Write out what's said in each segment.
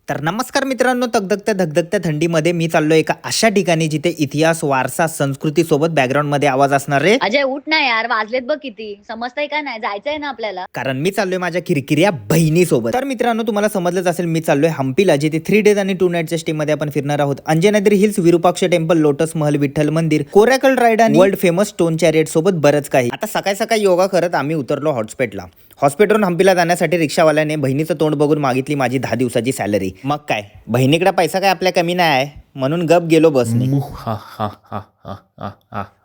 तर नमस्कार मित्रांनो, तगदगत्या धगधगत्या थंडीमध्ये मी चाललो एका अशा ठिकाणी जिथे इतिहास, वारसा, संस्कृती सोबत बॅकग्राऊंड मध्ये आवाज असणार रे. अजय उठ ना यार, वाजलेत बघ किती. समजतंय का नाही? जायचंय ना आपल्याला. कारण मी चाललोय माझ्या किरकिऱ्या बहिणीसोबत. तर मित्रांनो, तुम्हाला समजलंच असेल, मी चाललोय हम्पीला, जिथे 3 डेज आणि 2 नाईटच्या स्टे मध्ये आपण फिरणार आहोत. Anjanadri hills, Virupaksha temple, lotus Mahal, Vitthal मंदिर, कोरॅकल राईड आणि वर्ल्ड फेमस स्टोन चॅरियट सोबत बरंच काही. आता सकाळी सकाळी योगा करत आम्ही उतरलो हॉटस्पॉटला. हॉस्पिटलवरून हम्पीला जाण्यासाठी रिक्षावाल्याने बहिणीचं तोंड बघून मागितली माझी 10 दिवसाची सॅलरी. मग काय, बहिणीकडे पैसा काय आपल्या कमी नाही आहे, म्हणून गप गेलो बसने.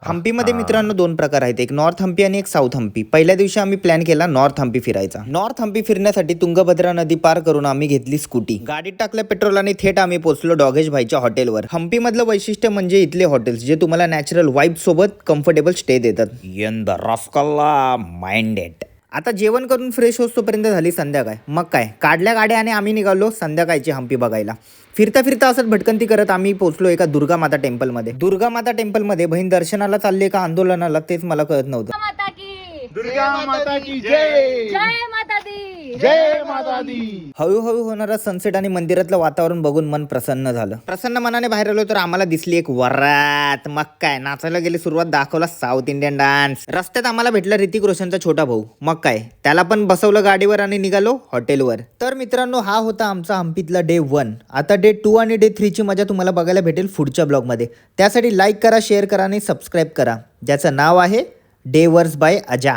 हम्पीमध्ये मित्रांनो 2 प्रकार आहेत, एक नॉर्थ हम्पी आणि एक साऊथ हम्पी. पहिल्या दिवशी आम्ही प्लॅन केला नॉर्थ हम्पी फिरायचा. नॉर्थ हम्पी फिरण्यासाठी तुंगभद्रा नदी पार करून आम्ही घेतली स्कूटी. गाडीत टाकलं पेट्रोल आणि थेट आम्ही पोहोचलो डॉगेश भाईच्या हॉटेलवर. हम्पी मधलं वैशिष्ट्य म्हणजे इथले हॉटेल्स, जे तुम्हाला नॅचरल वाईब सोबत कम्फर्टेबल स्टे देतात. यंदा रसकल्ला माइंडेड. आता जेवण करून फ्रेश होतोपर्यंत झाली संध्याकाळ. मग काय, काढल्या गाड्या आणि आम्ही निघालो संध्याकाळची हम्पी बघायला. फिरता फिरता असत भटकंती करत आम्ही पोहोचलो एका दुर्गा माता टेम्पलमध्ये. दुर्गा माता टेम्पलमध्ये बहीण दर्शनाला चालली का आंदोलनाला, तेच मला कळत नव्हतं. माता की दुर्गा माता की जय. जय माता दी. जय माता दी. हळूहळू होणारा सनसेट आणि मंदिरातलं वातावरण बघून मन प्रसन्न झालं. प्रसन्न मनाने बाहेर आलो तर आम्हाला दिसली एक वरात. मग काय, नाचायला गेली सुरुवात, दाखवला साऊथ इंडियन डान्स. रस्त्यात आम्हाला भेटला ऋतिक रोशनचा छोटा भाऊ. मग काय, त्याला पण बसवलं गाडीवर आणि निघालो हॉटेलवर. तर मित्रांनो, हा होता आमचा हम्पीतला डे 1. आता डे 2 आणि डे 3 ची मजा तुम्हाला बघायला भेटेल पुढच्या ब्लॉगमध्ये. त्यासाठी लाईक करा, शेअर करा आणि सबस्क्राईब करा, ज्याचं नाव आहे डे वर्स बाय अजा.